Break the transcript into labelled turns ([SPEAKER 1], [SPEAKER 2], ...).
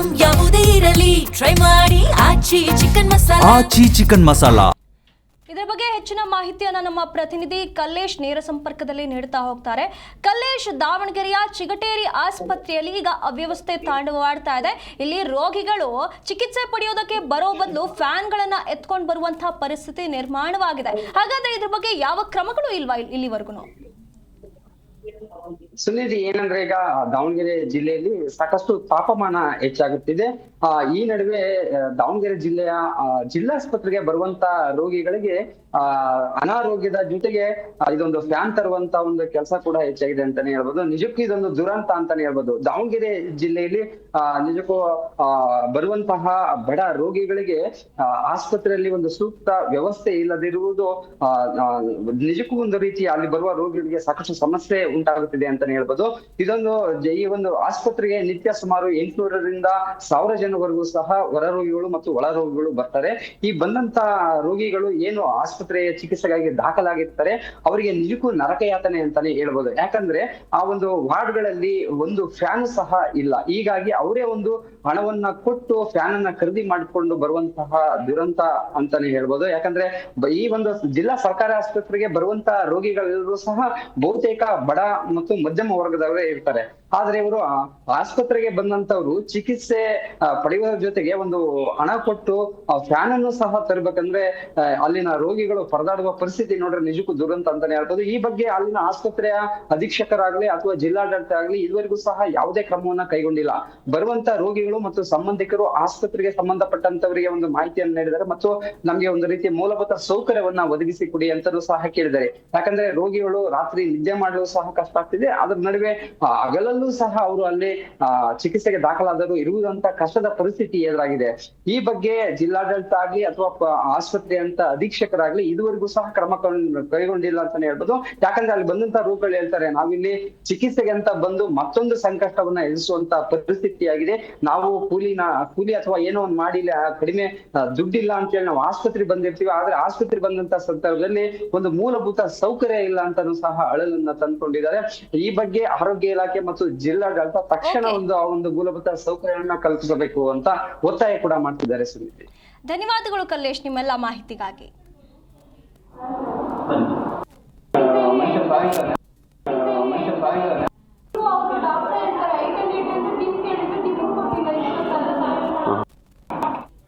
[SPEAKER 1] Item ಯಾವುದೇ ಇರಲಿ try ಮಾಡಿ ಆಚಿ ಚಿಕನ್ ಮಸಾಲಾ.
[SPEAKER 2] ಇದರ ಬಗ್ಗೆ ಹೆಚ್ಚಿನ ಮಾಹಿತಿಯನ್ನು ನಮ್ಮ ಪ್ರತಿನಿಧಿ ಕಲ್ಲೇಶ್ ನೇರ ಸಂಪರ್ಕದಲ್ಲಿ ನೀಡುತ್ತಾ ಹೋಗ್ತಾರೆ. ಕಲ್ಲೇಶ್, ದಾವಣಗೆರೆಯ ಚಿಗಟೇರಿ ಆಸ್ಪತ್ರೆಯಲ್ಲಿ ಈಗ ಅವ್ಯವಸ್ಥೆ ತಾಂಡವವಾಡ್ತಾ ಇದೆ. ಇಲ್ಲಿ ರೋಗಿಗಳು ಚಿಕಿತ್ಸೆ ಪಡೆಯೋದಕ್ಕೆ ಬರೋ ಬದಲು ಫ್ಯಾನ್ಗಳನ್ನ ಎತ್ಕೊಂಡು ಬರುವಂತಹ ಪರಿಸ್ಥಿತಿ ನಿರ್ಮಾಣವಾಗಿದೆ. ಹಾಗಾದ್ರೆ ಇದ್ರ ಬಗ್ಗೆ ಯಾವ ಕ್ರಮಗಳು ಇಲ್ವಾ ಇಲ್ಲಿವರೆಗೂ?
[SPEAKER 3] ಸುನಿಧಿ, ಏನಂದ್ರೆ ಈಗ ದಾವಣಗೆರೆ ಜಿಲ್ಲೆಯಲ್ಲಿ ಸಾಕಷ್ಟು ತಾಪಮಾನ ಹೆಚ್ಚಾಗುತ್ತಿದೆ. ಈ ನಡುವೆ ದಾವಣಗೆರೆ ಜಿಲ್ಲೆಯ ಜಿಲ್ಲಾಸ್ಪತ್ರೆಗೆ ಬರುವಂತ ರೋಗಿಗಳಿಗೆ ಅನಾರೋಗ್ಯದ ಜೊತೆಗೆ ಇದೊಂದು ಫ್ಯಾನ್ ತರುವಂತ ಒಂದು ಕೆಲಸ ಕೂಡ ಹೆಚ್ಚಾಗಿದೆ ಅಂತಾನೆ ಹೇಳ್ಬೋದು. ನಿಜಕ್ಕೂ ಇದೊಂದು ದುರಂತ ಅಂತಾನೆ ಹೇಳ್ಬೋದು. ದಾವಣಗೆರೆ ಜಿಲ್ಲೆಯಲ್ಲಿ ನಿಜಕ್ಕೂ ಬರುವಂತಹ ಬಡ ರೋಗಿಗಳಿಗೆ ಆಸ್ಪತ್ರೆಯಲ್ಲಿ ಒಂದು ಸೂಕ್ತ ವ್ಯವಸ್ಥೆ ಇಲ್ಲದಿರುವುದು ನಿಜಕ್ಕೂ ಒಂದು ರೀತಿ ಅಲ್ಲಿ ಬರುವ ರೋಗಿಗಳಿಗೆ ಸಾಕಷ್ಟು ಸಮಸ್ಯೆ ಉಂಟಾಗುತ್ತಿದೆ ಅಂತಾನೆ ಹೇಳ್ಬೋದು. ಈ ಒಂದು ಆಸ್ಪತ್ರೆಗೆ ನಿತ್ಯ ಸುಮಾರು 800ರಿಂದ 1000 ಜನವರೆಗೂ ಸಹ ಹೊರ ರೋಗಿಗಳು ಮತ್ತು ಒಳ ರೋಗಿಗಳು ಬರ್ತಾರೆ. ಈ ಬಂದಂತ ರೋಗಿಗಳು ಏನು ಆಸ್ಪತ್ರೆಯ ಚಿಕಿತ್ಸೆಗಾಗಿ ದಾಖಲಾಗಿರ್ತಾರೆ ಅವರಿಗೆ ನಿಜಕ್ಕೂ ನರಕಯಾತನೆ ಅಂತಾನೆ ಹೇಳ್ಬೋದು. ಯಾಕಂದ್ರೆ ಆ ಒಂದು ವಾರ್ಡ್ಗಳಲ್ಲಿ ಒಂದು ಫ್ಯಾನ್ ಸಹ ಇಲ್ಲ. ಹೀಗಾಗಿ ಅವರೇ ಒಂದು ಹಣವನ್ನ ಕೊಟ್ಟು ಫ್ಯಾನ್ ಅನ್ನ ಖರೀದಿ ಮಾಡಿಕೊಂಡು ಬರುವಂತಹ ದುರಂತ ಅಂತಾನೆ ಹೇಳ್ಬೋದು. ಯಾಕಂದ್ರೆ ಈ ಒಂದು ಜಿಲ್ಲಾ ಸರ್ಕಾರಿ ಆಸ್ಪತ್ರೆಗೆ ಬರುವಂತ ರೋಗಿಗಳೆಲ್ಲರೂ ಸಹ ಬಹುತೇಕ ಬಡ ಮತ್ತು ಮಧ್ಯಮ ವರ್ಗದವರೇ ಇರ್ತಾರೆ. ಆದ್ರೆ ಇವರು ಆಸ್ಪತ್ರೆಗೆ ಬಂದಂತವ್ರು ಚಿಕಿತ್ಸೆ ಪಡೆಯುವ ಜೊತೆಗೆ ಒಂದು ಹಣ ಕೊಟ್ಟು ಫ್ಯಾನ್ ಅನ್ನು ಸಹ ತರಬೇಕಂದ್ರೆ ಅಲ್ಲಿನ ರೋಗಿಗಳು ಪರದಾಡುವ ಪರಿಸ್ಥಿತಿ ನೋಡ್ರೆ ನಿಜಕ್ಕೂ ದುರಂತ ಅಂತಾನೆ ಹೇಳ್ಬೋದು. ಈ ಬಗ್ಗೆ ಅಲ್ಲಿನ ಆಸ್ಪತ್ರೆಯ ಅಧೀಕ್ಷಕರಾಗ್ಲಿ ಅಥವಾ ಜಿಲ್ಲಾಡಳಿತ ಆಗ್ಲಿ ಇದುವರೆಗೂ ಸಹ ಯಾವುದೇ ಕ್ರಮವನ್ನ ಕೈಗೊಂಡಿಲ್ಲ. ಬರುವಂತ ರೋಗಿಗಳು ಮತ್ತು ಸಂಬಂಧಿಕರು ಆಸ್ಪತ್ರೆಗೆ ಸಂಬಂಧಪಟ್ಟಂತವರಿಗೆ ಒಂದು ಮಾಹಿತಿಯನ್ನು ನೀಡಿದ್ದಾರೆ ಮತ್ತು ನಮ್ಗೆ ಒಂದು ರೀತಿಯ ಮೂಲಭೂತ ಸೌಕರ್ಯವನ್ನ ಒದಗಿಸಿ ಕೊಡಿ ಅಂತಲೂ ಸಹ ಕೇಳಿದ್ದಾರೆ. ಯಾಕಂದ್ರೆ ರೋಗಿಗಳು ರಾತ್ರಿ ನಿದ್ದೆ ಮಾಡಲು ಸಹ ಕಷ್ಟ ಆಗ್ತಿದೆ. ಅದ್ರ ನಡುವೆ ಹಗಲಲ್ಲೂ ಸಹ ಅವರು ಅಲ್ಲಿ ಚಿಕಿತ್ಸೆಗೆ ದಾಖಲಾದರು ಇರುವುದಂತ ಕಷ್ಟದ ಪರಿಸ್ಥಿತಿ ಎದುರಾಗಿದೆ. ಈ ಬಗ್ಗೆ ಜಿಲ್ಲಾಡಳಿತ ಆಗ್ಲಿ ಅಥವಾ ಆಸ್ಪತ್ರೆ ಅಂತ ಅಧೀಕ್ಷಕರಾಗ್ಲಿ ಇದುವರೆಗೂ ಸಹ ಕ್ರಮ ಕೈಗೊಂಡಿಲ್ಲ ಅಂತಾನೆ ಹೇಳ್ಬೋದು. ಯಾಕಂದ್ರೆ ಅಲ್ಲಿ ಬಂದಂತ ರೋಗಿಗಳು ಹೇಳ್ತಾರೆ, ನಾವಿಲ್ಲಿ ಚಿಕಿತ್ಸೆಗೆ ಅಂತ ಬಂದು ಮತ್ತೊಂದು ಸಂಕಷ್ಟವನ್ನ ಎದುರಿಸುವಂತ ಪರಿಸ್ಥಿತಿ ಆಗಿದೆ. ನಾವು ಕೂಲಿ ಅಥವಾ ಏನೋ ಒಂದು ಮಾಡಿ ಕಡಿಮೆ ದುಡ್ಡಿಲ್ಲ ಅಂತ ಹೇಳಿ ನಾವು ಆಸ್ಪತ್ರೆ ಬಂದಿರ್ತೀವಿ. ಆದ್ರೆ ಆಸ್ಪತ್ರೆ ಬಂದಂತ ಸಂದರ್ಭದಲ್ಲಿ ಒಂದು ಮೂಲಭೂತ ಸೌಕರ್ಯ ಇಲ್ಲ ಅಂತಾನೂ ಸಹ ಅಳಲನ್ನ ತಂದ್ಕೊಂಡಿದ್ದಾರೆ. ಈ ಬಗ್ಗೆ ಆರೋಗ್ಯ ಇಲಾಖೆ ಮತ್ತು ಜಿಲ್ಲಾಡಳಿತ ತಕ್ಷಣ ಒಂದು ಮೂಲಭೂತ ಸೌಕರ್ಯವನ್ನ ಕಲ್ಪಿಸಬೇಕು ಅಂತ ಒತ್ತಾಯ ಕೂಡ ಮಾಡ್ತಿದ್ದಾರೆ. ಸುನೀತಿ,
[SPEAKER 2] ಧನ್ಯವಾದಗಳು ಕಲ್ಲೇಶ್ ನಿಮ್ಮೆಲ್ಲ ಮಾಹಿತಿಗಾಗಿ.